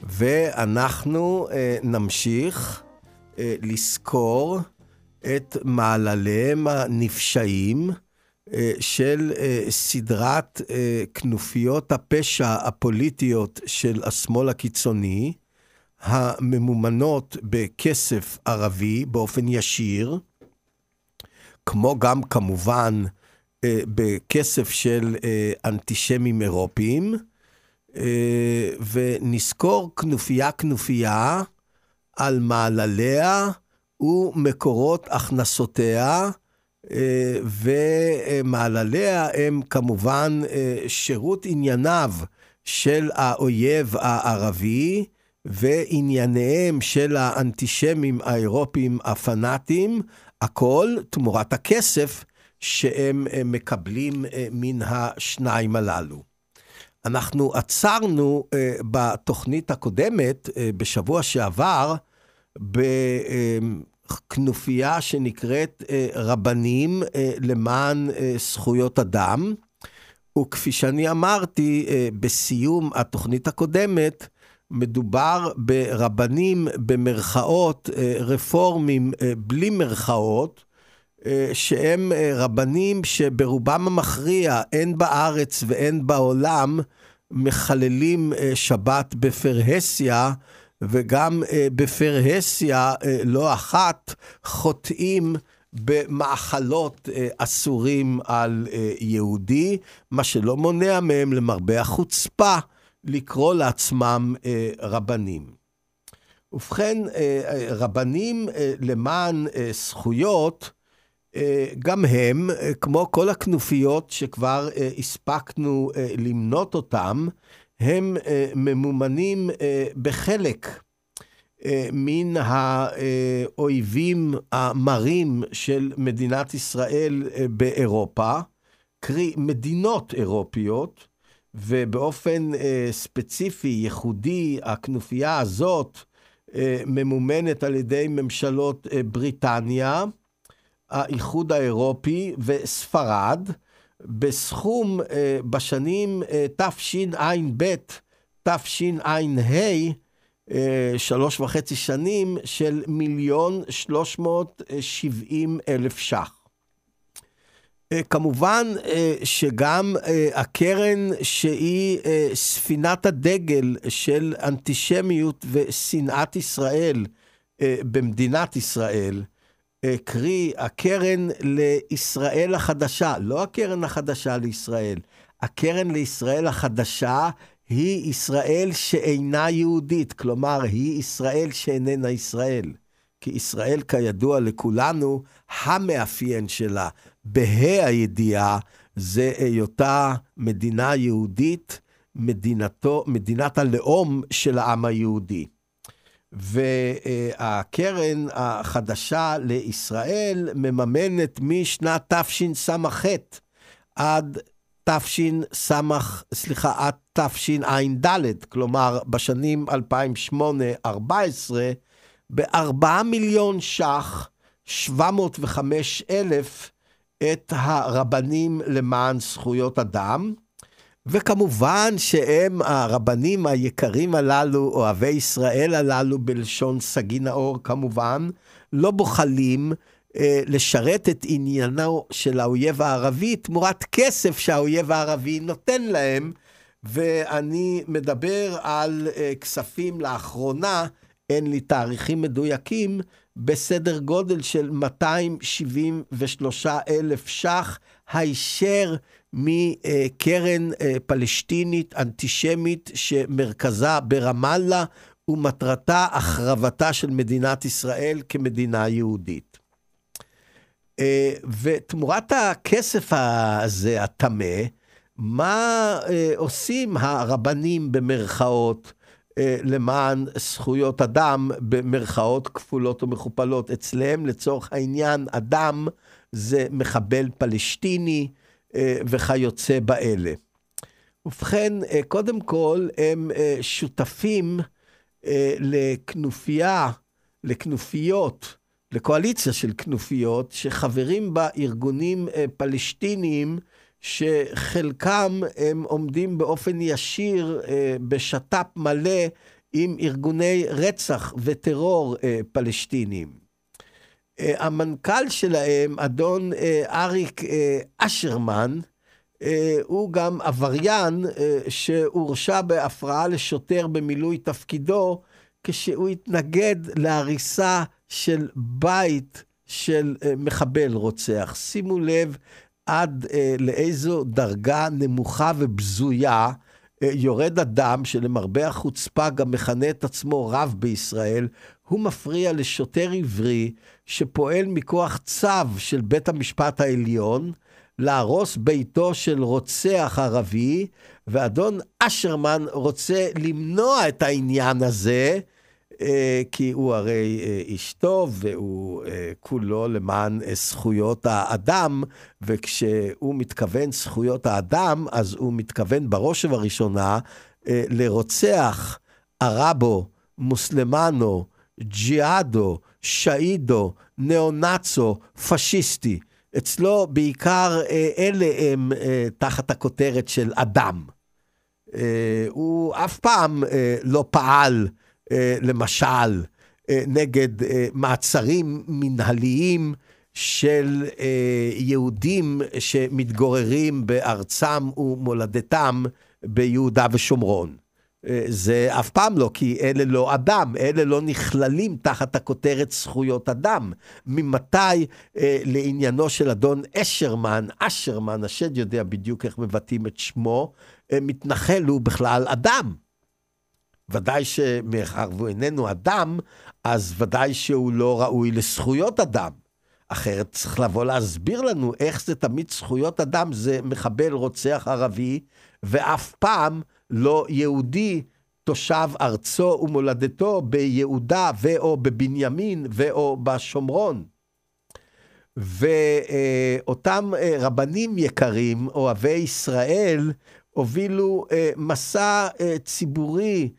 ואנחנו נמשיך לזכור את מעלליהם הנפשעים של סדרת כנופיות הפשע הפוליטיות של השמאל הקיצוני, הממומנות בכסף ערבי באופן ישיר, כמו גם כמובן בכסף של אנטישמים אירופיים, ונזכור כנופיה על מעלליה ומקורות הכנסותיה, ומעלליה הם כמובן שירות ענייניו של האויב הערבי, וענייניהם של האנטישמים האירופיים הפנאטים, הכל תמורת הכסף שהם מקבלים מן השניים הללו. אנחנו עצרנו בתוכנית הקודמת, בשבוע שעבר, בכנופיה שנקראת רבנים למען זכויות אדם, וכפי שאני אמרתי, בסיום התוכנית הקודמת, מדובר ברבנים במרכאות, רפורמים בלי מרכאות, שהם רבנים שברובם המכריע, אין בארץ ואין בעולם, מחללים שבת בפרהסיה, וגם בפרהסיה לא אחת חוטאים במאכלות אסורים על יהודי, מה שלא מונע מהם למרבה החוצפה לקרוא לעצמם רבנים. ובכן, רבנים למען זכויות, גם הם, כמו כל הכנופיות שכבר הספקנו למנות אותם, הם ממומנים בחלק מן האויבים המרים של מדינת ישראל באירופה, קרי מדינות אירופיות, ובאופן ספציפי, ייחודי, הכנופיה הזאת ממומנת על ידי ממשלות בריטניה, האיחוד האירופי וספרד, בסכום בשנים תשע"ב, תשע"ה, 3.5 שנים של 1,370,000 ש"ח. כמובן שגם הקרן שהיא ספינת הדגל של אנטישמיות ושנאת ישראל במדינת ישראל, קרי הקרן לישראל החדשה, לא הקרן החדשה לישראל, הקרן לישראל החדשה היא ישראל שאינה יהודית, כלומר היא ישראל שאיננה ישראל, כי ישראל כידוע לכולנו, המאפיין שלה בה"א הידיעה זה היותה מדינה יהודית, מדינת הלאום של העם היהודי. והקרן החדשה לישראל מממנת משנת תשס"ח עד תשע"ד, כלומר בשנים 2008-2014, ב4 מיליון ש"ח 705,000 את הרבנים למען זכויות אדם, וכמובן שהם הרבנים היקרים הללו, אוהבי ישראל הללו בלשון סגי נאור כמובן, לא בוחלים לשרת את עניינו של האויב הערבי תמורת כסף שהאויב הערבי נותן להם, ואני מדבר על כספים לאחרונה, אין לי תאריכים מדויקים, בסדר גודל של 273,000 ש"ח, הישר מקרן פלסטינית אנטישמית שמרכזה ברמאללה, ומטרתה החרבתה של מדינת ישראל כמדינה יהודית. ותמורת הכסף הזה, התמה, מה עושים הרבנים במרכאות למען זכויות אדם, במרכאות כפולות ומכופלות? אצלם לצורך העניין אדם זה מחבל פלסטיני וכיוצא באלה. ובכן, קודם כל הם שותפים לכנופיות, לקואליציה של כנופיות, שחברים בה ארגונים פלסטיניים, שחלקם הם עומדים באופן ישיר בשת"פ מלא עם ארגוני רצח וטרור פלסטינים. המנכ"ל שלהם, אדון אריק אשרמן, הוא גם עבריין שהורשע בהפרעה לשוטר במילוי תפקידו, כשהוא התנגד להריסה של בית של מחבל רוצח. שימו לב עד לאיזו דרגה נמוכה ובזויה יורד אדם שלמרבה החוצפה גם מכנה את עצמו רב בישראל. הוא מפריע לשוטר עברי שפועל מכוח צו של בית המשפט העליון להרוס ביתו של רוצח ערבי, ואדון אשרמן רוצה למנוע את העניין הזה, כי הוא הרי איש טוב, והוא כולו למען זכויות האדם, וכשהוא מתכוון זכויות האדם, אז הוא מתכוון בראש ובראשונה לרוצח ערבו, מוסלמנו, ג'יהאדו, שהידו, נאו-נאצו, פשיסטי. אצלו בעיקר אלה הם תחת הכותרת של אדם. הוא אף פעם לא פעל, למשל, נגד מעצרים מנהליים של יהודים שמתגוררים בארצם ומולדתם ביהודה ושומרון. זה אף פעם לא, כי אלה לא אדם, אלה לא נכללים תחת הכותרת זכויות אדם. ממתי לעניינו של אדון אשרמן, השד יודע בדיוק איך מבטאים את שמו, מתנחל הוא בכלל אדם. ודאי שמאחר והוא איננו אדם, אז ודאי שהוא לא ראוי לזכויות אדם. אחרת צריך לבוא להסביר לנו איך זה תמיד זכויות אדם, זה מחבל רוצח ערבי, ואף פעם לא יהודי תושב ארצו ומולדתו ביהודה ואו בבנימין ואו בשומרון. ואותם רבנים יקרים, אוהבי ישראל, הובילו מסע ציבורי,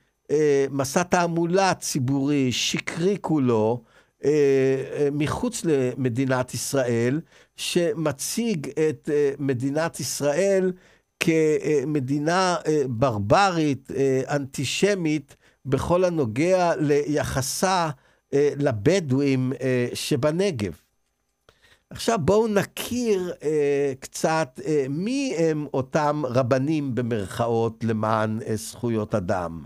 מסע תעמולה ציבורי, שקרי כולו, מחוץ למדינת ישראל, שמציג את מדינת ישראל כמדינה ברברית, אנטישמית, בכל הנוגע ליחסה לבדואים שבנגב. עכשיו בואו נכיר קצת מי הם אותם רבנים במרכאות למען זכויות אדם.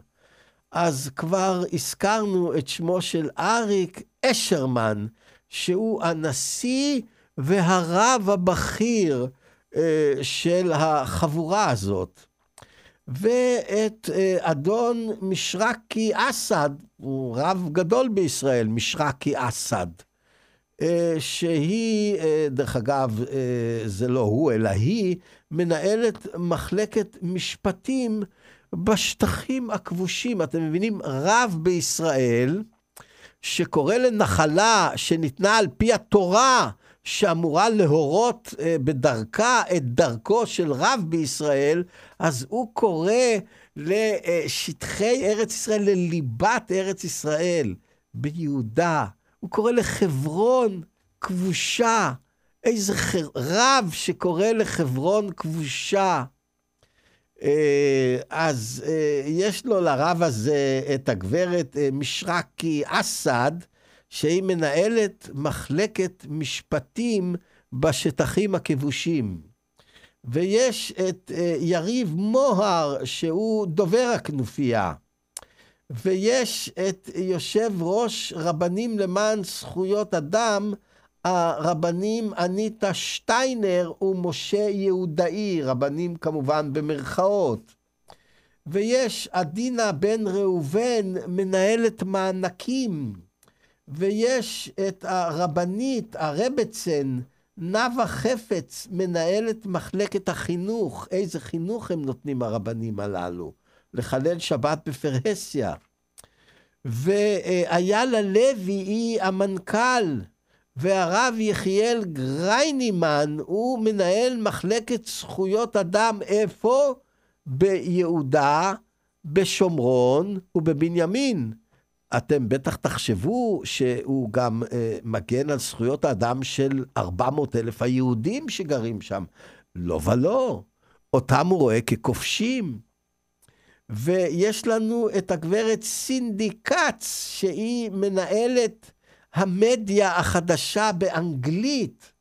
אז כבר הזכרנו את שמו של אריק אשרמן, שהוא הנשיא והרב הבכיר של החבורה הזאת. ואת אדון משרקי אסד, הוא רב גדול בישראל, משרקי אסד, שהיא, דרך אגב, זה לא הוא, אלא היא, מנהלת מחלקת משפטים בשטחים הכבושים. אתם מבינים, רב בישראל, שקורא לנחלה שניתנה על פי התורה, שאמורה להורות בדרכה את דרכו של רב בישראל, אז הוא קורא לשטחי ארץ ישראל, לליבת ארץ ישראל, ביהודה. הוא קורא לחברון כבושה. איזה רב שקורא לחברון כבושה. אז יש לו לרב הזה את הגברת משרקי אסד, שהיא מנהלת מחלקת משפטים בשטחים הכבושים. ויש את יריב מוהר, שהוא דובר הכנופיה. ויש את יושב ראש רבנים למען זכויות אדם, הרבנים אניטה שטיינר ומשה יהודאי, רבנים כמובן במרכאות. ויש עדינה בן ראובן, מנהלת מענקים. ויש את הרבנית, הרבצן, נווה חפץ, מנהלת מחלקת החינוך. איזה חינוך הם נותנים הרבנים הללו? לחלל שבת בפרהסיה. ואיילה לוי היא המנכ"ל, והרב יחיאל גריינימן הוא מנהל מחלקת זכויות אדם. איפה? ביהודה, בשומרון ובבנימין. אתם בטח תחשבו שהוא גם מגן על זכויות האדם של 400,000 היהודים שגרים שם. לא ולא, אותם הוא רואה ככובשים. ויש לנו את הגברת סינדי קאץ, שהיא מנהלת המדיה החדשה באנגלית,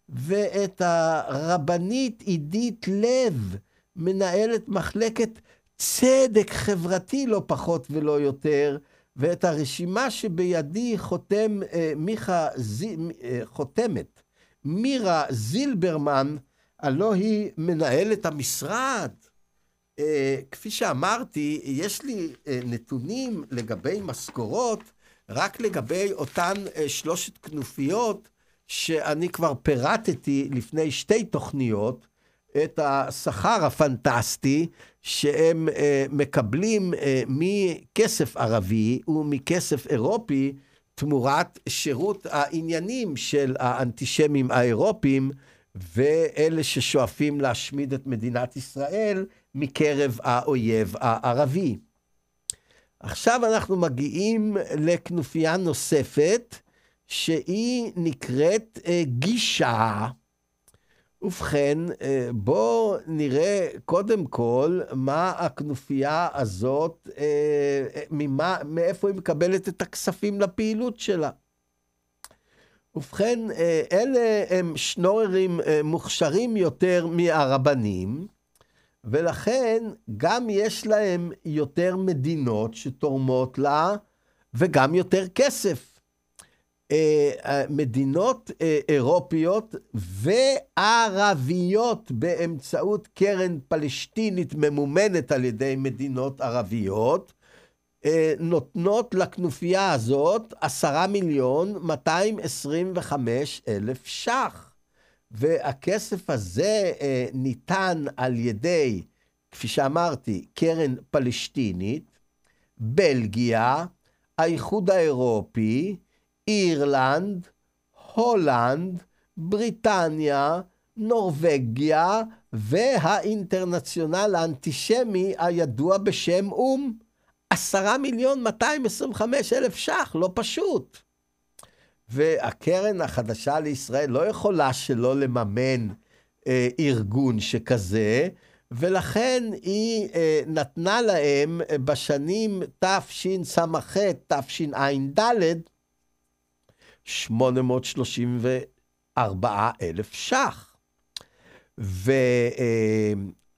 ואת הרבנית עידית לב, מנהלת מחלקת צדק חברתי לא פחות ולא יותר, ואת הרשימה שבידי חותמת מירה זילברמן, הלא היא מנהלת המשרד. כפי שאמרתי, יש לי נתונים לגבי משכורות, רק לגבי אותן 3 כנופיות, שאני כבר פירטתי לפני 2 תוכניות, את השכר הפנטסטי שהם מקבלים מכסף ערבי ומכסף אירופי, תמורת שירות העניינים של האנטישמים האירופים, ואלה ששואפים להשמיד את מדינת ישראל מקרב האויב הערבי. עכשיו אנחנו מגיעים לכנופיה נוספת, שהיא נקראת גישה. ובכן, בואו נראה קודם כל מה הכנופיה הזאת, מאיפה היא מקבלת את הכספים לפעילות שלה. ובכן, אלה הם שנוררים מוכשרים יותר מהרבנים, ולכן גם יש להם יותר מדינות שתורמות לה, וגם יותר כסף. מדינות אירופיות וערביות באמצעות קרן פלסטינית ממומנת על ידי מדינות ערביות, נותנות לכנופיה הזאת 10,225,000 ש"ח. והכסף הזה ניתן על ידי, כפי שאמרתי, קרן פלסטינית, בלגיה, האיחוד האירופי, אירלנד, הולנד, בריטניה, נורווגיה, והאינטרנציונל האנטישמי הידוע בשם אום. 10,225,000 ש"ח, לא פשוט. והקרן החדשה לישראל לא יכולה שלא לממן ארגון שכזה, ולכן היא נתנה להם בשנים תשס"ח, תשע"ד, 834,000 ש"ח.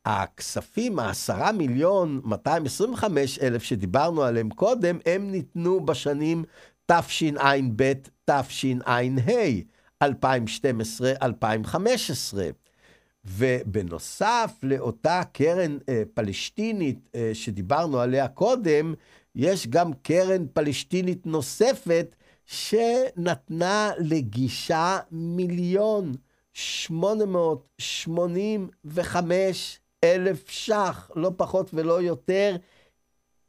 והכספים, 10,225,000 שדיברנו עליהם קודם, הם ניתנו בשנים תשע"ב, תשע"ה, 2012-2015. ובנוסף לאותה קרן פלסטינית שדיברנו עליה קודם, יש גם קרן פלסטינית נוספת שנתנה לגישה 1,885,000 ש"ח, לא פחות ולא יותר,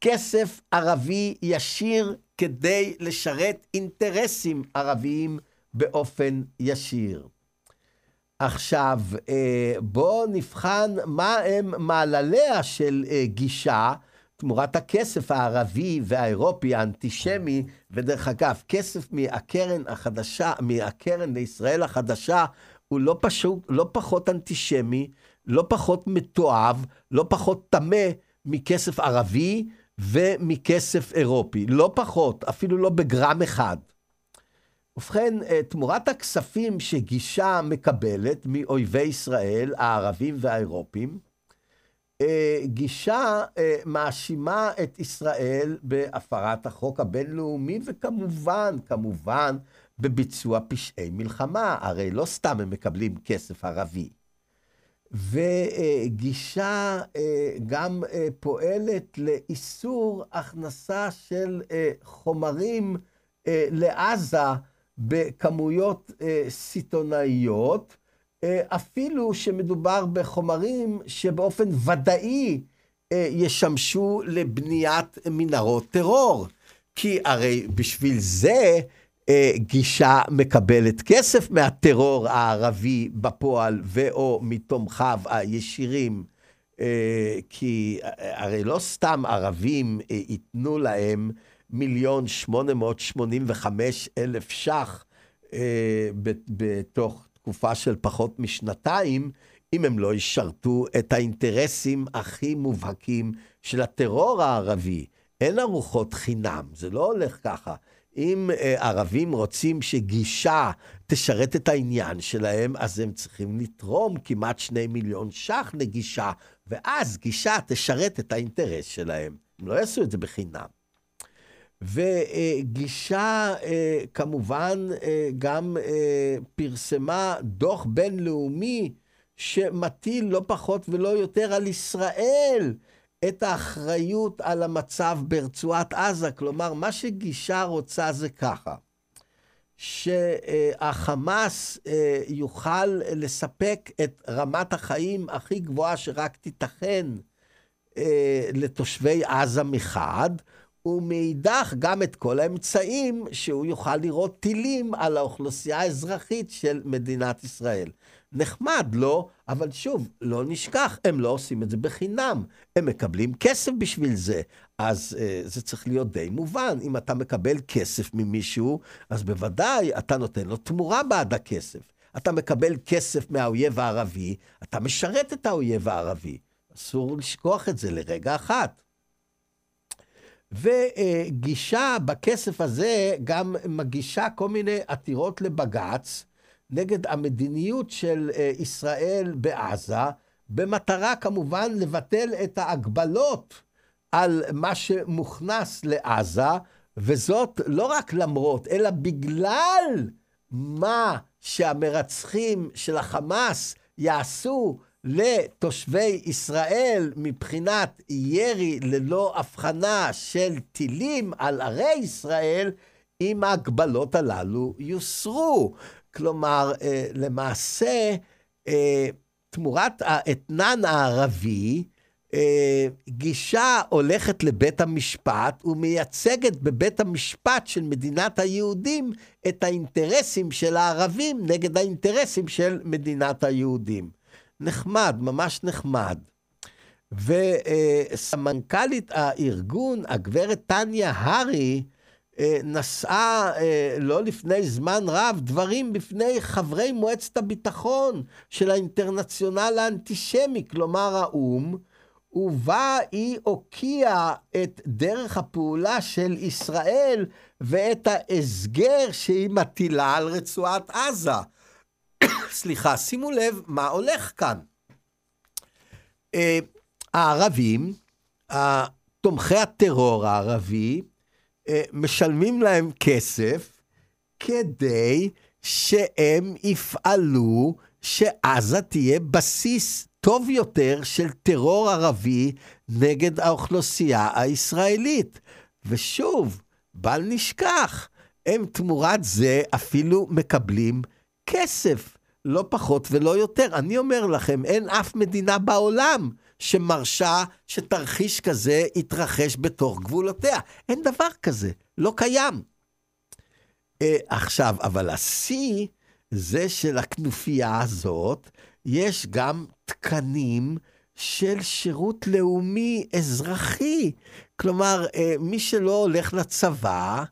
כסף ערבי ישיר כדי לשרת אינטרסים ערביים באופן ישיר. עכשיו, בואו נבחן מה הם מעלליה של גישה, תמורת הכסף הערבי והאירופי האנטישמי, ודרך אגב, כסף מהקרן החדשה, מהקרן לישראל החדשה, הוא לא פחות אנטישמי, לא פחות מתועב, לא פחות טמא מכסף ערבי ומכסף אירופי. לא פחות, אפילו לא בגרם אחד. ובכן, תמורת הכספים שגישה מקבלת מאויבי ישראל, הערבים והאירופים, גישה מאשימה את ישראל בהפרת החוק הבינלאומי, וכמובן, בביצוע פשעי מלחמה. הרי לא סתם הם מקבלים כסף ערבי. וגישה גם פועלת לאיסור הכנסה של חומרים לעזה בכמויות סיטונאיות, אפילו שמדובר בחומרים שבאופן ודאי ישמשו לבניית מנהרות טרור. כי הרי בשביל זה גישה מקבלת כסף מהטרור הערבי בפועל ואו מתומכיו הישירים, כי הרי לא סתם ערבים ייתנו להם 1,885,000 ש"ח בתוך תקופה של פחות משנתיים, אם הם לא ישרתו את האינטרסים הכי מובהקים של הטרור הערבי. אין ארוחות חינם, זה לא הולך ככה. אם ערבים רוצים שגישה תשרת את העניין שלהם, אז הם צריכים לתרום כמעט 2 מיליון ש"ח לגישה, ואז גישה תשרת את האינטרס שלהם. הם לא יעשו את זה בחינם. וגישה כמובן גם פרסמה דוח בינלאומי שמטיל לא פחות ולא יותר על ישראל את האחריות על המצב ברצועת עזה. כלומר, מה שגישה רוצה זה ככה, שהחמאס יוכל לספק את רמת החיים הכי גבוהה שרק תיתכן לתושבי עזה מחד, ומאידך גם את כל האמצעים שהוא יוכל לראות טילים על האוכלוסייה האזרחית של מדינת ישראל. נחמד, לא? אבל שוב, לא נשכח, הם לא עושים את זה בחינם. הם מקבלים כסף בשביל זה. אז זה צריך להיות די מובן. אם אתה מקבל כסף ממישהו, אז בוודאי אתה נותן לו תמורה בעד הכסף. אתה מקבל כסף מהאויב הערבי, אתה משרת את האויב הערבי. אסור לשכוח את זה לרגע אחת. וגישה בכסף הזה גם מגישה כל מיני עתירות לבג"ץ נגד המדיניות של ישראל בעזה, במטרה כמובן לבטל את ההגבלות על מה שמוכנס לעזה, וזאת לא רק למרות, אלא בגלל מה שהמרצחים של החמאס יעשו לתושבי ישראל מבחינת ירי ללא הבחנה של טילים על ערי ישראל, אם ההגבלות הללו יוסרו. כלומר, למעשה, תמורת האתנן הערבי, גישה הולכת לבית המשפט ומייצגת בבית המשפט של מדינת היהודים את האינטרסים של הערבים נגד האינטרסים של מדינת היהודים. נחמד, ממש נחמד. וסמנכ"לית הארגון, הגברת טניה הרי, נשאה לא לפני זמן רב דברים בפני חברי מועצת הביטחון של האינטרנציונל האנטישמי, כלומר האום, ובה היא הוקיעה את דרך הפעולה של ישראל ואת ההסגר שהיא מטילה על רצועת עזה. סליחה, שימו לב מה הולך כאן. הערבים, תומכי הטרור הערבי, משלמים להם כסף כדי שהם יפעלו שעזה תהיה בסיס טוב יותר של טרור ערבי נגד האוכלוסייה הישראלית. ושוב, בל נשכח, הם תמורת זה אפילו מקבלים כסף, לא פחות ולא יותר. אני אומר לכם, אין אף מדינה בעולם שמרשה שתרחיש כזה יתרחש בתוך גבולותיה. אין דבר כזה, לא קיים. עכשיו, אבל השיא זה של הכנופיה הזאת, יש גם תקנים של שירות לאומי אזרחי. כלומר, מי שלא הולך לצבא,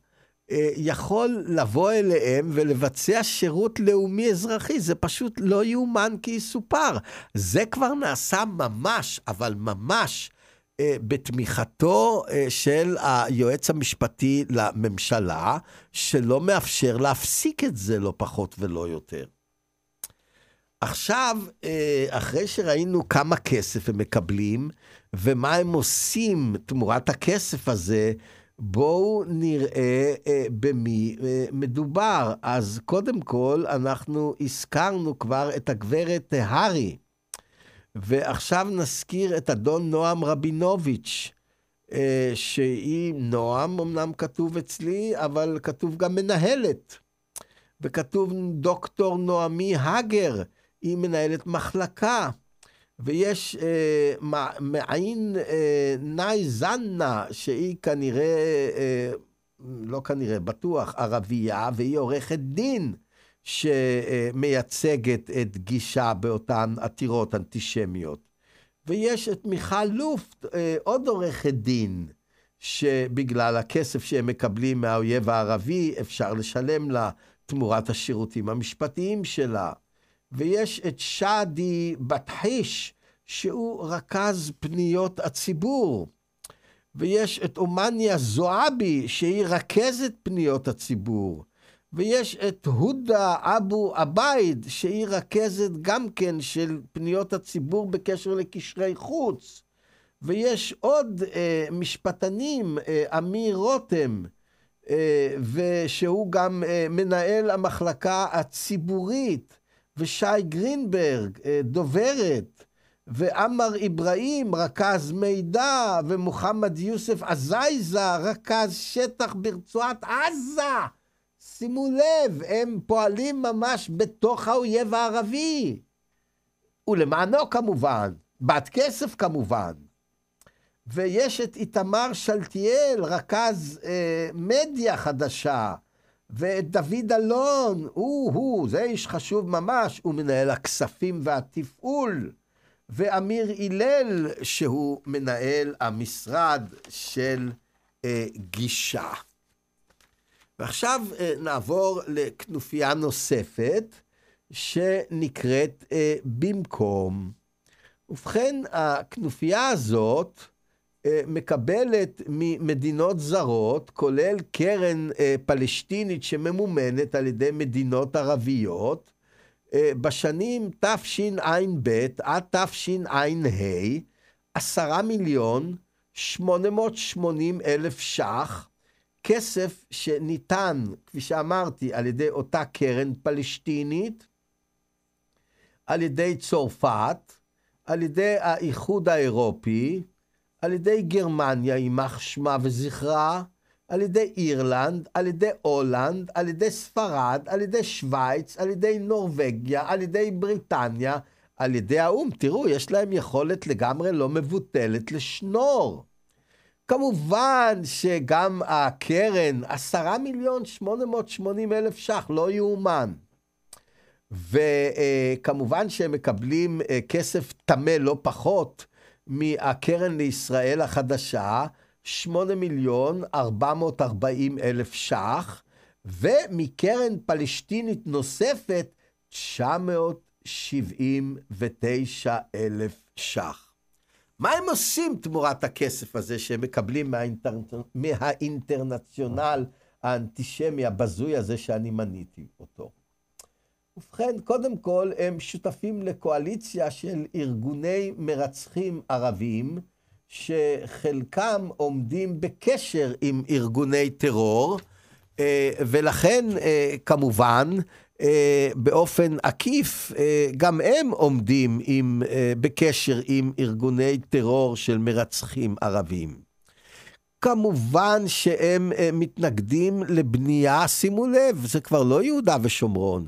יכול לבוא אליהם ולבצע שירות לאומי אזרחי. זה פשוט לא יאומן כי יסופר. זה כבר נעשה ממש, אבל ממש, בתמיכתו של היועץ המשפטי לממשלה, שלא מאפשר להפסיק את זה לא פחות ולא יותר. עכשיו, אחרי שראינו כמה כסף הם מקבלים, ומה הם עושים תמורת הכסף הזה, בואו נראה במי מדובר. אז קודם כל, אנחנו הזכרנו כבר את הגברת הרי, ועכשיו נזכיר את אדון נועם רבינוביץ', שהיא נועם, אמנם כתוב אצלי, אבל כתוב גם מנהלת, וכתוב דוקטור נועמי הגר, היא מנהלת מחלקה, ויש מעין נאי זנה, שהיא כנראה, לא כנראה, בטוח ערבייה, והיא עורכת דין, שמייצגת את גישה באותן עתירות אנטישמיות. ויש את מיכל לופט, עוד עורכת דין, שבגלל הכסף שהם מקבלים מהאויב הערבי, אפשר לשלם לה תמורת השירותים המשפטיים שלה. ויש את שאדי בתחיש, שהוא רכז פניות הציבור, ויש את אומניה זועבי, שהיא רכזת פניות הציבור, ויש את הודה אבו עבייד, שהיא רכזת גם כן של פניות הציבור בקשר לקשרי חוץ, ויש עוד משפטנים, אמיר רותם, ושהוא גם מנהל המחלקה הציבורית, ושי גרינברג, דוברת, ואמר איברהים, רכז מידע, ומוחמד יוסף עזייזה, רכז שטח ברצועת עזה. שימו לב, הם פועלים ממש בתוך האויב הערבי. ולמענו כמובן, בת כסף כמובן. ויש את איתמר שלטיאל, רכז מדיה חדשה, ואת דוד אלון, זה איש חשוב ממש, הוא מנהל הכספים והתפעול, ואמיר הלל, שהוא מנהל המשרד של גישה. ועכשיו נעבור לכנופיה נוספת, שנקראת במקום. ובכן, הכנופיה הזאת מקבלת ממדינות זרות, כולל קרן פלסטינית שממומנת על ידי מדינות ערביות, בשנים תשע"ב עד תשע"ה, 10,880,000 ש"ח, כסף שניתן, כפי שאמרתי, על ידי אותה קרן פלסטינית, על ידי צרפת, על ידי האיחוד האירופי, על ידי גרמניה, יימח שמה וזכרה, על ידי אירלנד, על ידי הולנד, על ידי ספרד, על ידי שוויץ, על ידי נורווגיה, על ידי בריטניה, על ידי האום. תראו, יש להם יכולת לגמרי לא מבוטלת לשנור. כמובן שגם הקרן, 10,880,000 ש"ח, לא יאומן. וכמובן שהם מקבלים כסף תמה לא פחות מהקרן לישראל החדשה, 8,440,000 ש"ח, ומקרן פלסטינית נוספת, 979,000 ש"ח. מה הם עושים תמורת הכסף הזה שהם מקבלים מהאינטרנציונל האנטישמי הבזוי הזה שאני מניתי אותו? ובכן, קודם כל הם שותפים לקואליציה של ארגוני מרצחים ערבים, שחלקם עומדים בקשר עם ארגוני טרור, ולכן כמובן באופן עקיף גם הם עומדים בקשר עם ארגוני טרור של מרצחים ערבים. כמובן שהם מתנגדים לבנייה, שימו לב, זה כבר לא יהודה ושומרון.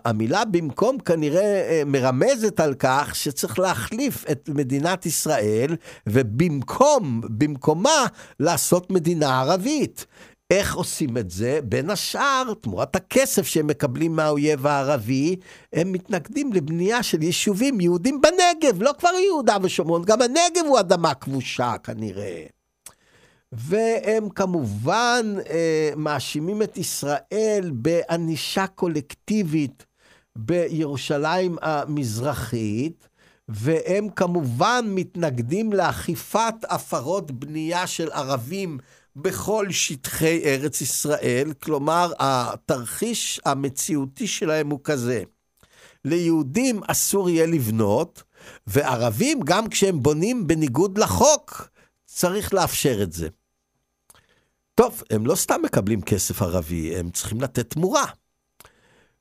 המילה במקום כנראה מרמזת על כך שצריך להחליף את מדינת ישראל, ובמקומה לעשות מדינה ערבית. איך עושים את זה? בין השאר, תמורת הכסף שהם מקבלים מהאויב הערבי, הם מתנגדים לבנייה של יישובים יהודים בנגב, לא כבר יהודה ושומרון, גם הנגב הוא אדמה כבושה כנראה. והם כמובן מאשימים את ישראל בענישה קולקטיבית בירושלים המזרחית, והם כמובן מתנגדים לאכיפת הפרות בנייה של ערבים בכל שטחי ארץ ישראל. כלומר, התרחיש המציאותי שלהם הוא כזה: ליהודים אסור יהיה לבנות, וערבים גם כשהם בונים בניגוד לחוק צריך לאפשר את זה. טוב, הם לא סתם מקבלים כסף ערבי, הם צריכים לתת תמורה.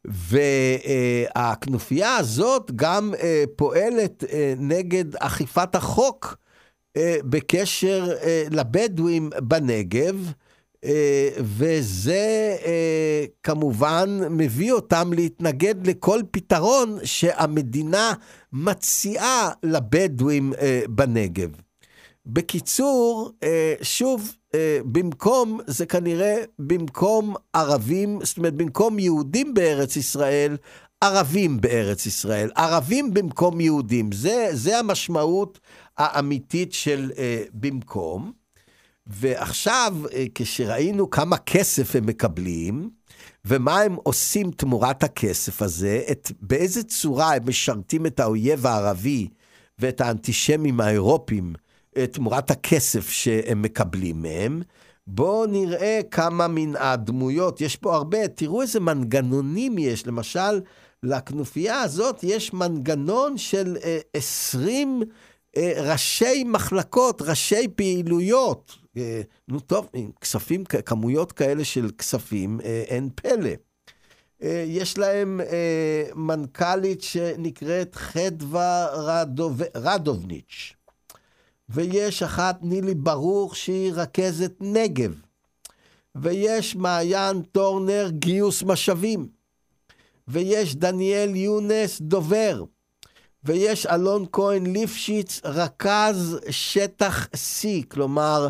והכנופיה הזאת גם פועלת נגד אכיפת החוק בקשר לבדואים בנגב, וזה כמובן מביא אותם להתנגד לכל פתרון שהמדינה מציעה לבדואים בנגב. בקיצור, שוב, במקום, זה כנראה במקום ערבים, זאת אומרת, במקום יהודים בארץ ישראל, ערבים בארץ ישראל, ערבים במקום יהודים. זה המשמעות האמיתית של במקום. ועכשיו, כשראינו כמה כסף הם מקבלים, ומה הם עושים תמורת הכסף הזה, באיזה צורה הם משרתים את האויב הערבי ואת האנטישמים האירופים תמורת הכסף שהם מקבלים מהם. בואו נראה כמה מן הדמויות, יש פה הרבה, תראו איזה מנגנונים יש, למשל לכנופיה הזאת יש מנגנון של 20 ראשי מחלקות, ראשי פעילויות, נו טוב, כספים, כמויות כאלה של כספים, אין פלא. יש להם מנכ"לית שנקראת חדווה רדובניץ', ויש אחת נילי ברוך שהיא רכזת נגב, ויש מעיין טורנר גיוס משאבים, ויש דניאל יונס דובר, ויש אלון כהן ליפשיץ רכז שטח C, כלומר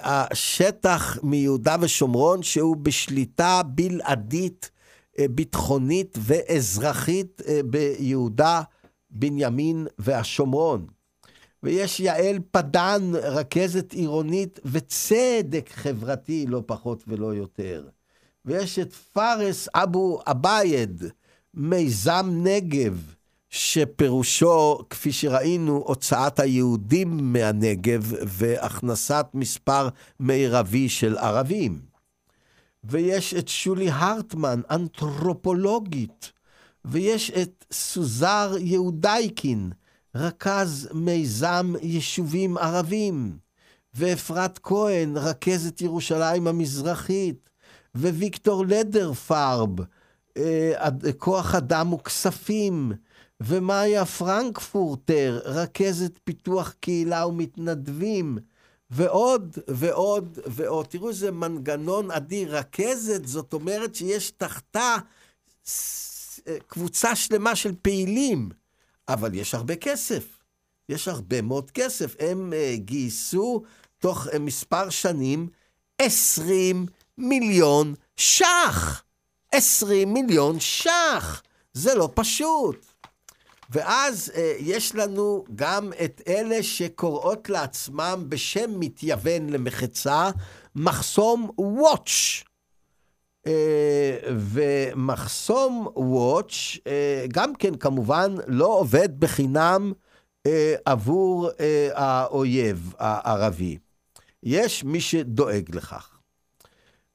השטח מיהודה ושומרון שהוא בשליטה בלעדית ביטחונית ואזרחית ביהודה, בנימין והשומרון. ויש יעל פדן רכזת עירונית וצדק חברתי, לא פחות ולא יותר. ויש את פארס אבו עבייד, מיזם נגב, שפירושו, כפי שראינו, הוצאת היהודים מהנגב והכנסת מספר מרבי של ערבים. ויש את שולי הרטמן, אנתרופולוגית, ויש את סוזר יהודייקין, רכז מיזם יישובים ערבים, ואפרת כהן, רכזת ירושלים המזרחית, וויקטור לדרפרב, כוח אדם וכספים, ומאיה פרנקפורטר, רכזת פיתוח קהילה ומתנדבים, ועוד ועוד ועוד. תראו איזה מנגנון אדיר. רכזת, זאת אומרת שיש תחתה קבוצה שלמה של פעילים, אבל יש הרבה כסף, יש הרבה מאוד כסף. הם גייסו תוך מספר שנים 20 מיליון ש"ח. 20 מיליון ש"ח, זה לא פשוט. ואז יש לנו גם את אלה שקוראות לעצמם בשם מתייוון למחצה, מחסום וואץ'. ומחסום וואץ' גם כן כמובן לא עובד בחינם עבור האויב הערבי. יש מי שדואג לכך.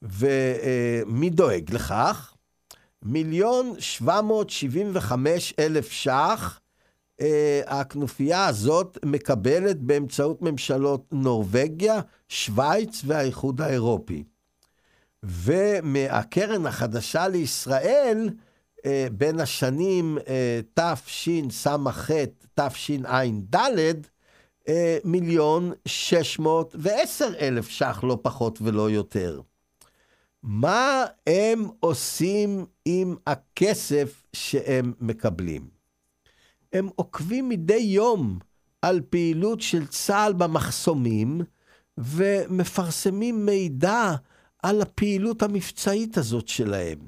ומי דואג לכך? 1,775,000 ש"ח הכנופיה הזאת מקבלת באמצעות ממשלות נורווגיה, שוויץ והאיחוד האירופי. ומהקרן החדשה לישראל, בין השנים תשס"ח תשע"ד, 1,610,000 ש"ח, לא פחות ולא יותר. מה הם עושים עם הכסף שהם מקבלים? הם עוקבים מדי יום על פעילות של צה"ל במחסומים, ומפרסמים מידע על הפעילות המבצעית הזאת שלהם.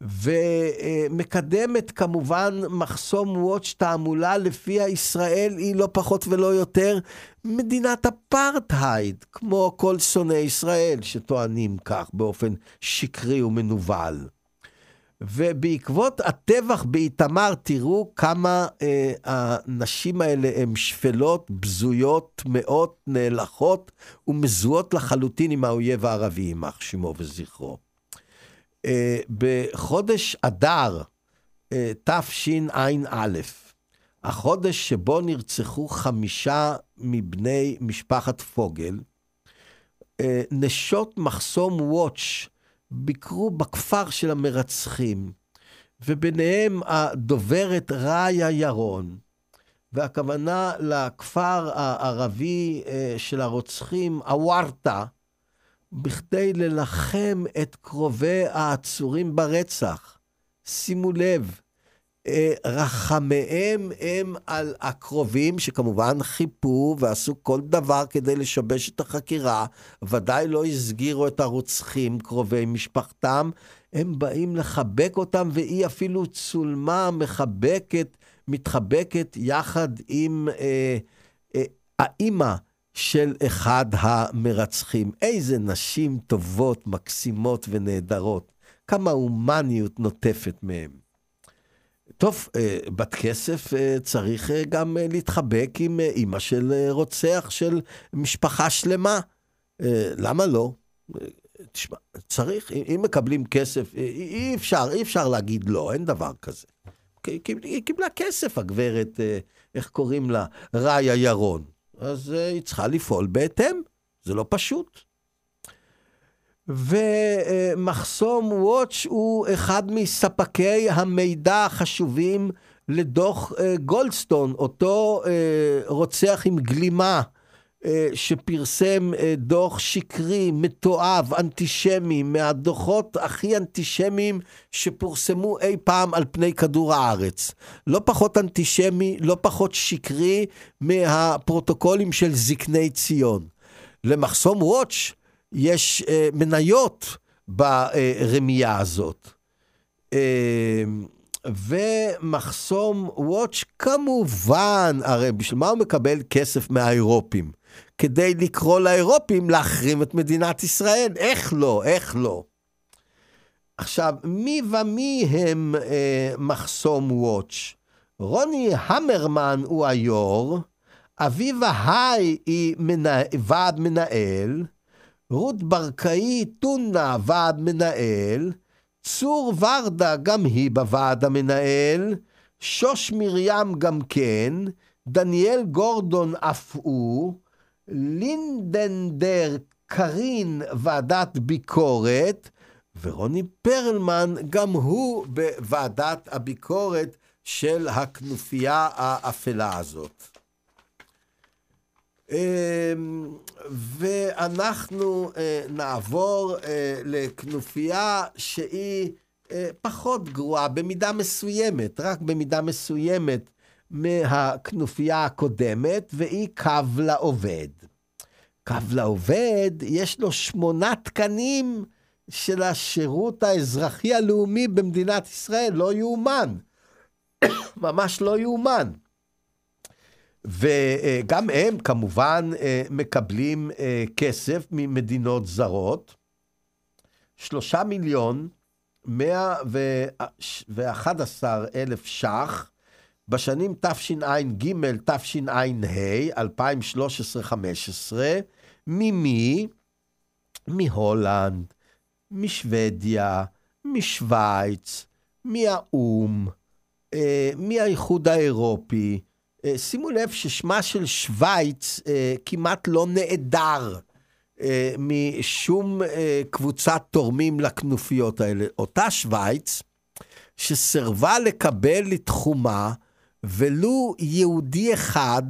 ומקדמת כמובן מחסום וואץ' תעמולה לפיה ישראל היא לא פחות ולא יותר מדינת אפרטהייד, כמו כל שונאי ישראל שטוענים כך באופן שקרי ומנוול. ובעקבות הטבח באיתמר, תראו כמה הנשים האלה הן שפלות, בזויות, טמאות, נאלחות ומזוהות לחלוטין עם האויב הערבי, יימח שמו וזכרו. בחודש אדר תשע"א, החודש שבו נרצחו 5 מבני משפחת פוגל, נשות מחסום וואץ' ביקרו בכפר של המרצחים, וביניהם הדוברת ראיה ירון, והכוונה לכפר הערבי של הרוצחים, הווארטה, בכדי ללחם את קרובי העצורים ברצח. שימו לב, רחמיהם הם על הקרובים, שכמובן חיפו ועשו כל דבר כדי לשבש את החקירה, ודאי לא הסגירו את הרוצחים, קרובי משפחתם, הם באים לחבק אותם, והיא אפילו צולמה מתחבקת יחד עם האמא של אחד המרצחים. איזה נשים טובות, מקסימות ונהדרות. כמה הומניות נוטפת מהם. טוב, בת כסף צריך גם להתחבק עם אמא של רוצח של משפחה שלמה. למה לא? תשמע, צריך, אם מקבלים כסף, אי אפשר להגיד לא, אין דבר כזה. היא קיבלה כסף, הגברת, איך קוראים לה? ראיה ירון. אז היא צריכה לפעול בהתאם, זה לא פשוט. ומחסום וואץ' הוא אחד מספקי המידע החשובים לדוח גולדסטון, אותו רוצח עם גלימה, שפרסם דוח שקרי, מתועב, אנטישמי, מהדוחות הכי אנטישמיים שפורסמו אי פעם על פני כדור הארץ. לא פחות אנטישמי, לא פחות שקרי מהפרוטוקולים של זקני ציון. למחסום וואץ' יש מניות ברמייה הזאת. ומחסום וואץ' כמובן, הרי בשביל מה הוא מקבל כסף מהאירופים? כדי לקרוא לאירופים להחרים את מדינת ישראל. איך לא? איך לא? עכשיו, מי ומי הם מחסום וואץ'? רוני המרמן הוא היור, אביבה היי היא ועד מנהל, רות ברקאי טונה ועד מנהל, צור ורדה גם היא בוועד המנהל, שוש מרים גם כן, דניאל גורדון אף הוא, לינדנדר קרין ועדת ביקורת, ורוני פרלמן גם הוא בוועדת הביקורת של הכנופיה האפלה הזאת. ואנחנו נעבור לכנופיה שהיא פחות גרועה במידה מסוימת, רק במידה מסוימת מהכנופיה הקודמת, והיא קו לעובד. קו לעובד יש לו 8 תקנים של השירות האזרחי הלאומי במדינת ישראל, לא יאומן, ממש לא יאומן. וגם הם כמובן מקבלים כסף ממדינות זרות, 3,111,000 ש"ח בשנים תשע"ג, תשע"ה, 2013-15, ממי? מהולנד, משוודיה, משוויץ, מהאום, מהאיחוד האירופי. שימו לב ששמה של שוויץ כמעט לא נעדר משום קבוצת תורמים לכנופיות האלה. אותה שוויץ שסרבה לקבל לתחומה ולו יהודי אחד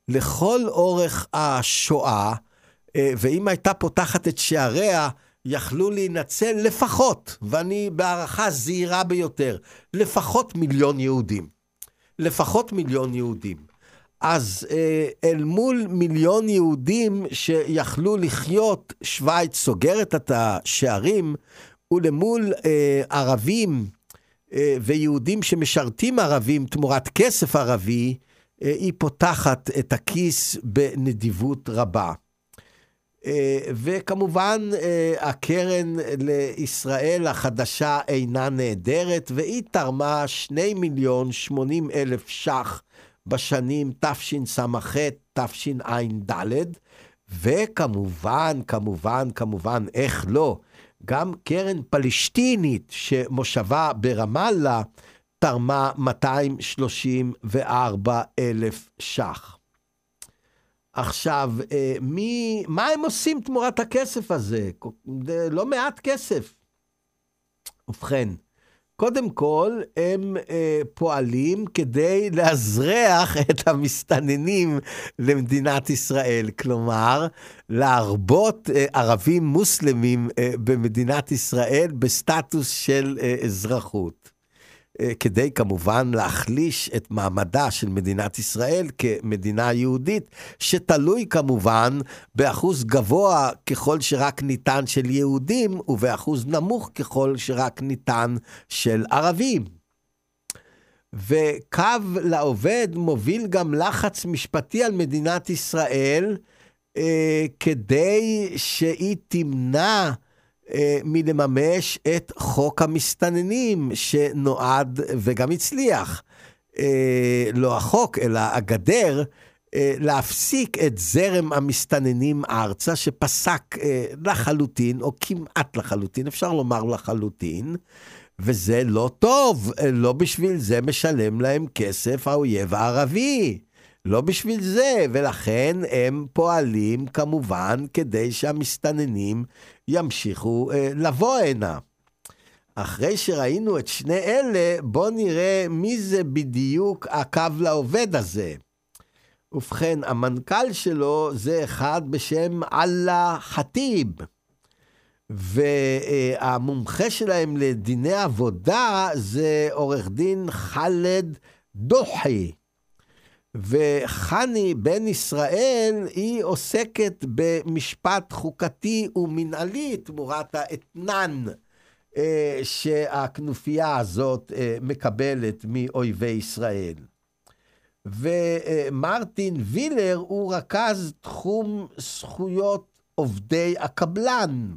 לכל אורך השואה, ואם הייתה פותחת את שעריה יכלו להינצל לפחות, ואני בערכה זהירה ביותר, לפחות 1,000,000 יהודים. לפחות 1,000,000 יהודים. אז אל מול 1,000,000 יהודים שיכלו לחיות, שוויץ סוגרת את השערים, ולמול ערבים ויהודים שמשרתים ערבים תמורת כסף ערבי, היא פותחת את הכיס בנדיבות רבה. וכמובן הקרן לישראל החדשה אינה נהדרת, והיא תרמה 2,080,000 ש"ח בשנים תשס"ח תשע"ד, וכמובן, כמובן, איך לא, גם קרן פלסטינית שמושבה ברמאללה תרמה 234,000 ש"ח. עכשיו, מה הם עושים תמורת הכסף הזה? לא מעט כסף. ובכן, קודם כל, הם פועלים כדי להזרח את המסתננים למדינת ישראל. כלומר, להרבות ערבים מוסלמים במדינת ישראל בסטטוס של אזרחות. כדי כמובן להחליש את מעמדה של מדינת ישראל כמדינה יהודית, שתלוי כמובן באחוז גבוה ככל שרק ניתן של יהודים, ובאחוז נמוך ככל שרק ניתן של ערבים. וקו לעובד מוביל גם לחץ משפטי על מדינת ישראל, כדי שהיא תמנע מלממש את חוק המסתננים שנועד וגם הצליח, לא החוק אלא הגדר, להפסיק את זרם המסתננים ארצה שפסק לחלוטין או כמעט לחלוטין, אפשר לומר לחלוטין, וזה לא טוב, לא בשביל זה משלם להם כסף האויב הערבי, לא בשביל זה, ולכן הם פועלים כמובן כדי שהמסתננים ימשיכו לבוא הנה. אחרי שראינו את שני אלה, בואו נראה מי זה בדיוק הקו לעובד הזה. ובכן, המנכ"ל שלו זה אחד בשם אללה חטיב, והמומחה שלהם לדיני עבודה זה עורך דין חאלד דוחי. וחני בן ישראל היא עוסקת במשפט חוקתי ומנהלי תמורת האתנן שהכנופיה הזאת מקבלת מאויבי ישראל. ומרטין וילר הוא רכז תחום זכויות עובדי הקבלן.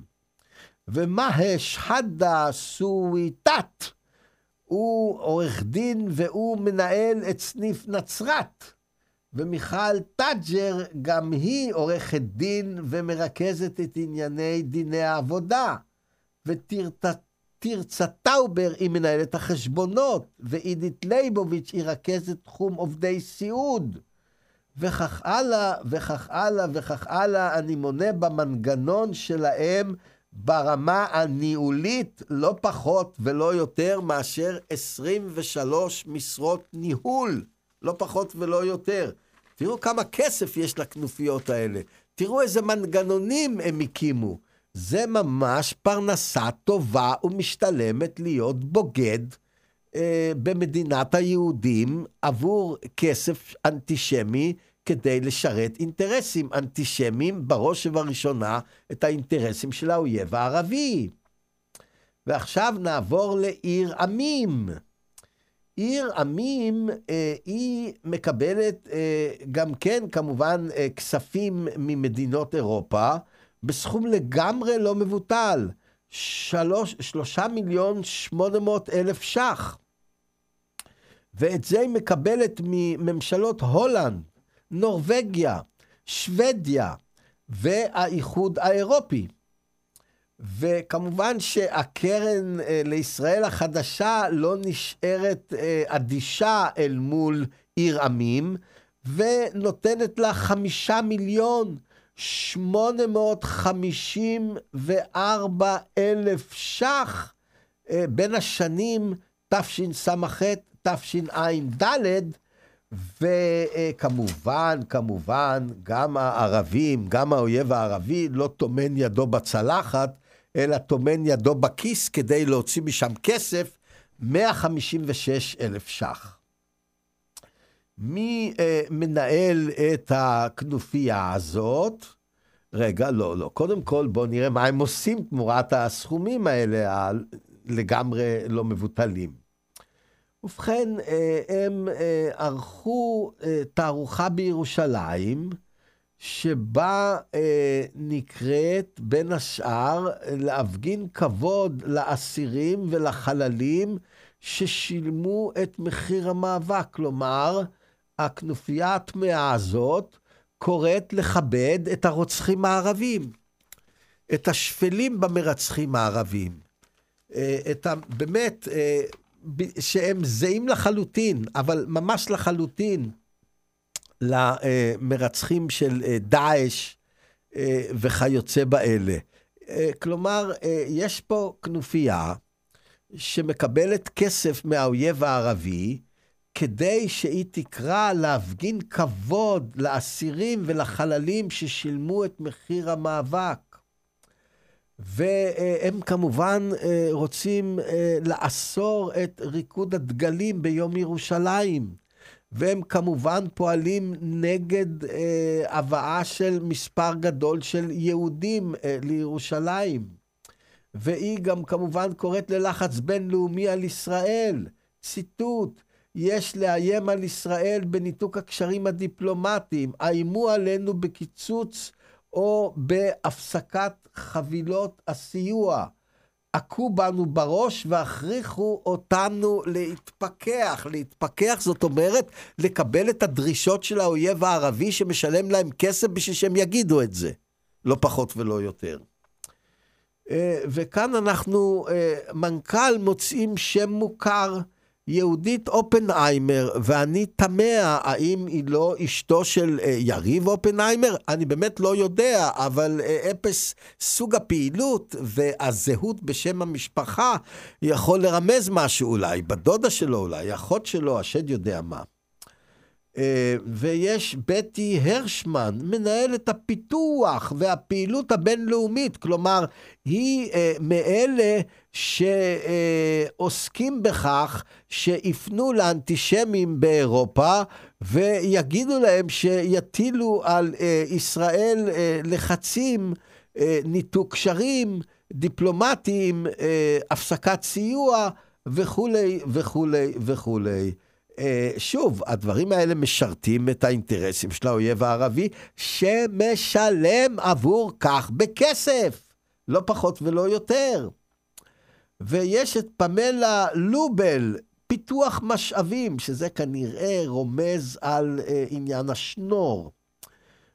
ומהש חדה סוויטת הוא עורך דין והוא מנהל את סניף נצרת. ומיכל טאג'ר גם היא עורכת דין ומרכזת את ענייני דיני העבודה. ותרצה טאובר היא מנהלת החשבונות, ואידית ליבוביץ' היא רכזת תחום עובדי סיעוד. וכך הלאה וכך הלאה וכך הלאה, אני מונה במנגנון שלהם ברמה הניהולית לא פחות ולא יותר מאשר 23 משרות ניהול, לא פחות ולא יותר. תראו כמה כסף יש לכנופיות האלה, תראו איזה מנגנונים הם הקימו. זה ממש פרנסה טובה ומשתלמת להיות בוגד במדינת היהודים עבור כסף אנטישמי כדי לשרת אינטרסים אנטישמיים, בראש ובראשונה את האינטרסים של האויב הערבי. ועכשיו נעבור לעיר עמים. עיר עמים היא מקבלת גם כן כמובן כספים ממדינות אירופה, בסכום לגמרי לא מבוטל, 3,800,000 ש"ח. ואת זה היא מקבלת מממשלות הולנד, נורווגיה, שוודיה והאיחוד האירופי. וכמובן שהקרן לישראל החדשה לא נשארת אדישה אל מול עיר עמים, ונותנת לה 5,854,000 ש"ח בין השנים תשס"ח תשע"ד, וכמובן, גם הערבים, גם האויב הערבי לא תומן ידו בצלחת, אלא תומן ידו בכיס כדי להוציא משם כסף, 156,000 ש"ח. מי מנהל את הכנופיה הזאת? רגע, לא. קודם כל בואו נראה מה הם עושים תמורת הסכומים האלה, לגמרי לא מבוטלים. ובכן, הם ערכו תערוכה בירושלים, שבה נקראת בין השאר להפגין כבוד לאסירים ולחללים ששילמו את מחיר המאבק. כלומר, הכנופיה הטמאה הזאת קוראת לכבד את הרוצחים הערבים, את השפלים במרצחים הערבים, באמת שהם זהים לחלוטין, אבל ממש לחלוטין, למרצחים של דאעש וכיוצא באלה. כלומר, יש פה כנופיה שמקבלת כסף מהאויב הערבי, כדי שהיא תקרא להפגין כבוד לאסירים ולחללים ששילמו את מחיר המאבק. והם כמובן רוצים לאסור את ריקוד הדגלים ביום ירושלים. והם כמובן פועלים נגד הבאה של מספר גדול של יהודים לירושלים. והיא גם כמובן קוראת ללחץ בינלאומי על ישראל. ציטוט: יש לאיים על ישראל בניתוק הקשרים הדיפלומטיים, איימו עלינו בקיצוץ או בהפסקת חבילות הסיוע. עקו בנו בראש והכריחו אותנו להתפכח. להתפכח זאת אומרת לקבל את הדרישות של האויב הערבי שמשלם להם כסף בשביל שהם יגידו את זה. לא פחות ולא יותר. וכאן אנחנו, מנכ"ל מוצאים שם מוכר, יהודית אופנהיימר, ואני תמה האם היא לא אשתו של יריב אופנהיימר, אני באמת לא יודע, אבל אפס סוג הפעילות והזהות בשם המשפחה יכול לרמז משהו אולי, בדודה שלו אולי, אחות שלו, השד יודע מה. ויש בטי הרשמן, מנהלת הפיתוח והפעילות הבינלאומית, כלומר, היא מאלה שעוסקים בכך שיפנו לאנטישמים באירופה, ויגידו להם שיטילו על ישראל לחצים, ניתוק קשרים, דיפלומטיים, הפסקת סיוע, וכולי וכולי וכולי. שוב, הדברים האלה משרתים את האינטרסים של האויב הערבי, שמשלם עבור כך בכסף, לא פחות ולא יותר. ויש את פמלה לובל, פיתוח משאבים, שזה כנראה רומז על עניין השנור.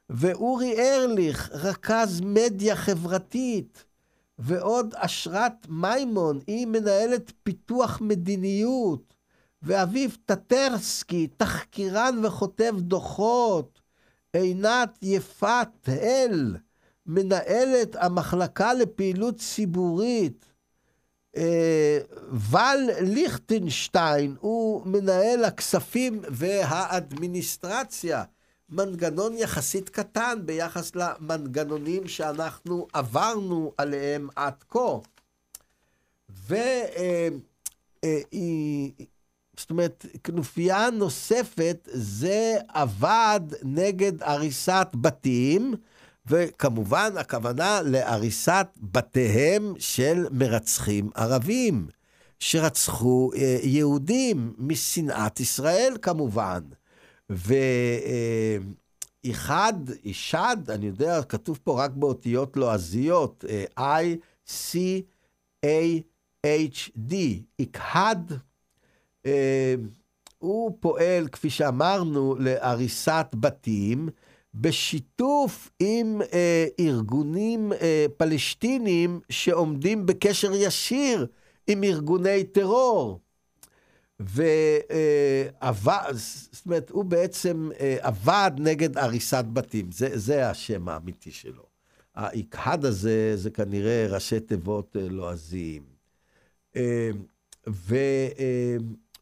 ואורי ארליך, רכז מדיה חברתית. ועוד אשרת מימון, היא מנהלת פיתוח מדיניות. ואביב טטרסקי, תחקירן וכותב דוחות. עינת יפת הל, מנהלת המחלקה לפעילות ציבורית. ול ליכטנשטיין, הוא מנהל הכספים והאדמיניסטרציה. מנגנון יחסית קטן ביחס למנגנונים שאנחנו עברנו עליהם עד כה. זאת אומרת, כנופיה נוספת זה הוועד נגד הריסת בתים, וכמובן הכוונה להריסת בתיהם של מרצחים ערבים, שרצחו יהודים משנאת ישראל כמובן. אישד, אני יודע, כתוב פה רק באותיות לועזיות, I-C-A-H-D, איכחד, הוא פועל, כפי שאמרנו, להריסת בתים, בשיתוף עם ארגונים פלסטינים שעומדים בקשר ישיר עם ארגוני טרור. זאת אומרת, הוא בעצם עבד נגד הריסת בתים, זה השם האמיתי שלו. האיכחד הזה, זה כנראה ראשי תיבות לועזיים.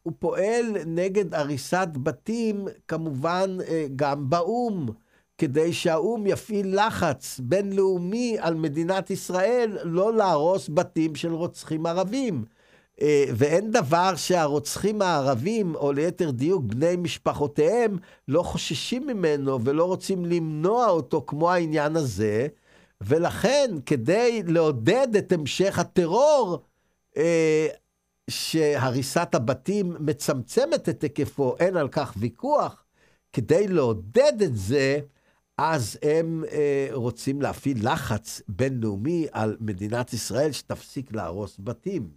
הוא פועל נגד הריסת בתים, כמובן גם באום, כדי שהאום יפעיל לחץ בינלאומי על מדינת ישראל לא להרוס בתים של רוצחים ערבים. ואין דבר שהרוצחים הערבים, או ליתר דיוק בני משפחותיהם, לא חוששים ממנו ולא רוצים למנוע אותו כמו העניין הזה, ולכן כדי לעודד את המשך הטרור, שהריסת הבתים מצמצמת את היקפו, אין על כך ויכוח, כדי לעודד את זה, אז הם רוצים להפעיל לחץ בינלאומי על מדינת ישראל שתפסיק להרוס בתים.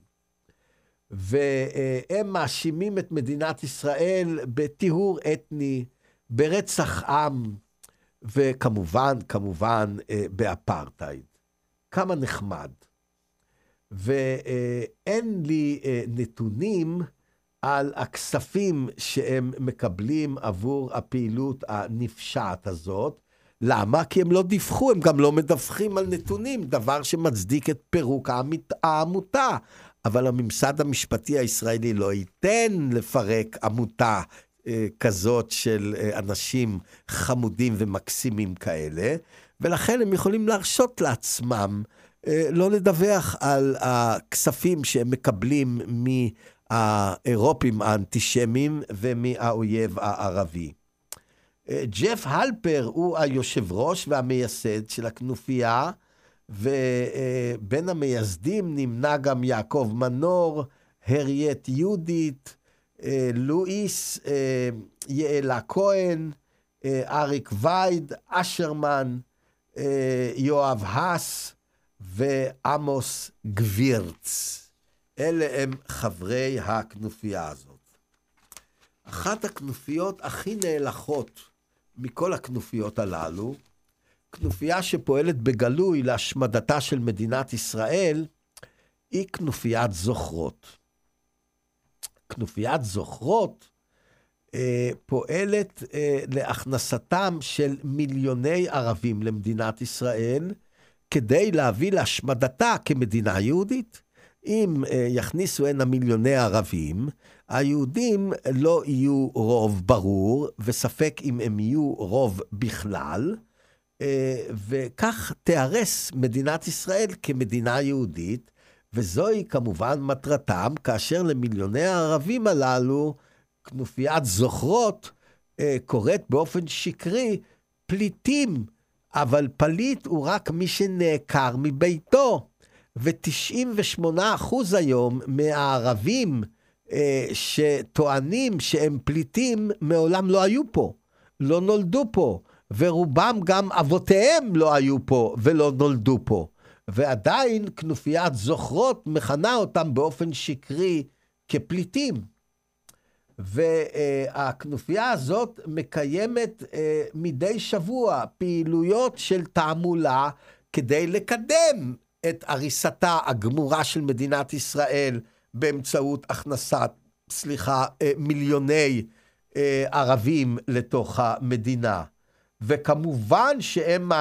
והם מאשימים את מדינת ישראל בטיהור אתני, ברצח עם, וכמובן, באפרטהייד. כמה נחמד. ואין לי נתונים על הכספים שהם מקבלים עבור הפעילות הנפשעת הזאת. למה? כי הם לא דיווחו, הם גם לא מדווחים על נתונים, דבר שמצדיק את פירוק העמותה. אבל הממסד המשפטי הישראלי לא ייתן לפרק עמותה כזאת של אנשים חמודים ומקסימים כאלה, ולכן הם יכולים להרשות לעצמם לא לדווח על הכספים שהם מקבלים מהאירופים האנטישמים ומהאויב הערבי. ג'ף הלפר הוא היושב ראש והמייסד של הכנופיה, ובין המייסדים נמנה גם יעקב מנור, הריית יהודית, לואיס, יעלה כהן, אריק וייד, אשרמן, יואב האס ועמוס גבירץ. אלה הם חברי הכנופיה הזאת. אחת הכנופיות הכי נאלחות מכל הכנופיות הללו, כנופיה שפועלת בגלוי להשמדתה של מדינת ישראל, היא כנופיית זוכרות. כנופיית זוכרות פועלת להכנסתם של מיליוני ערבים למדינת ישראל, כדי להביא להשמדתה כמדינה יהודית. אם יכניסו הנה מיליוני ערבים, היהודים לא יהיו רוב ברור, וספק אם הם יהיו רוב בכלל, וכך תיהרס מדינת ישראל כמדינה יהודית, וזוהי כמובן מטרתם, כאשר למיליוני הערבים הללו, כנופיית זוכרות קוראת באופן שקרי פליטים, אבל פליט הוא רק מי שנעקר מביתו, ו98% היום מהערבים שטוענים שהם פליטים מעולם לא היו פה, לא נולדו פה, ורובם גם אבותיהם לא היו פה ולא נולדו פה, ועדיין כנופיית זוכרות מכנה אותם באופן שקרי כפליטים. והכנופיה הזאת מקיימת מדי שבוע פעילויות של תעמולה כדי לקדם את הריסתה הגמורה של מדינת ישראל באמצעות הכנסת, מיליוני ערבים לתוך המדינה. וכמובן שהם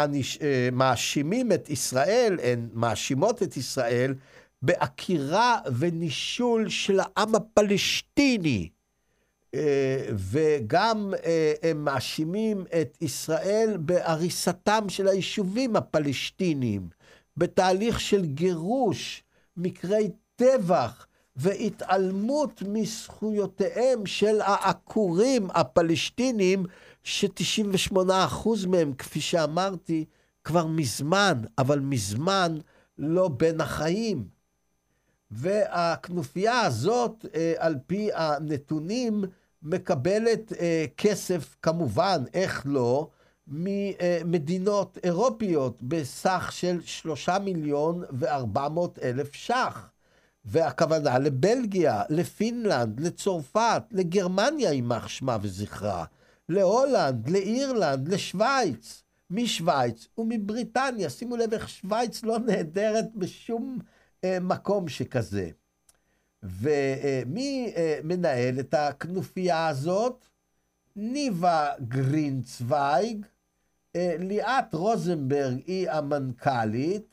מאשימים את ישראל, הן מאשימות את ישראל בעקירה ונישול של העם הפלסטיני. וגם הם מאשימים את ישראל בהריסתם של היישובים הפלסטיניים, בתהליך של גירוש, מקרי טבח והתעלמות מזכויותיהם של העקורים הפלסטינים, ש98% מהם, כפי שאמרתי, כבר מזמן, אבל מזמן לא בין החיים. והכנופיה הזאת, על פי הנתונים, מקבלת כסף כמובן, איך לא, ממדינות אירופיות בסך של 3,400,000 ש"ח. והכוונה לבלגיה, לפינלנד, לצרפת, לגרמניה יימח שמה וזכרה, להולנד, לאירלנד, לשוויץ, משוויץ ומבריטניה. שימו לב איך שוויץ לא נהדרת בשום מקום שכזה. ומי מנהל את הכנופיה הזאת? ניבה גרינצוויג, ליאת רוזנברג היא המנכ"לית,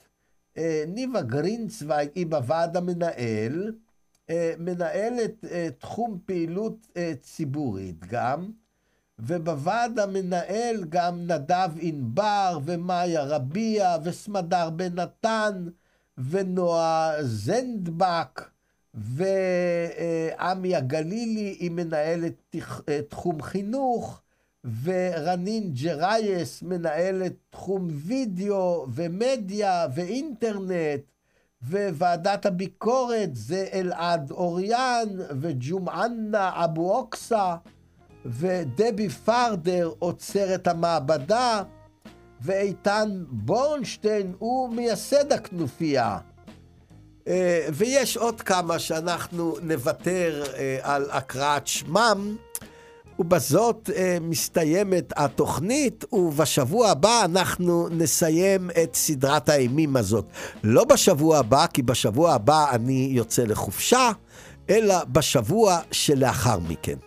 ניבה גרינצוויג היא בוועד המנהל, מנהלת תחום פעילות ציבורית גם, ובוועד המנהל גם נדב ענבר ומאיה רביע וסמדר בן נתן ונועה זנדבק ועמי הגלילי היא מנהלת תחום חינוך, ורנין ג'רייס מנהלת תחום וידאו ומדיה ואינטרנט, וועדת הביקורת זה אלעד אוריאן וג'ומענה אבו אוקסה, ודבי פרדר עוצרת המעבדה, ואיתן בורנשטיין הוא מייסד הכנופיה. ויש עוד כמה שאנחנו נוותר על הקראת שמם, ובזאת מסתיימת התוכנית, ובשבוע הבא אנחנו נסיים את סדרת האימים הזאת. לא בשבוע הבא, כי בשבוע הבא אני יוצא לחופשה, אלא בשבוע שלאחר מכן.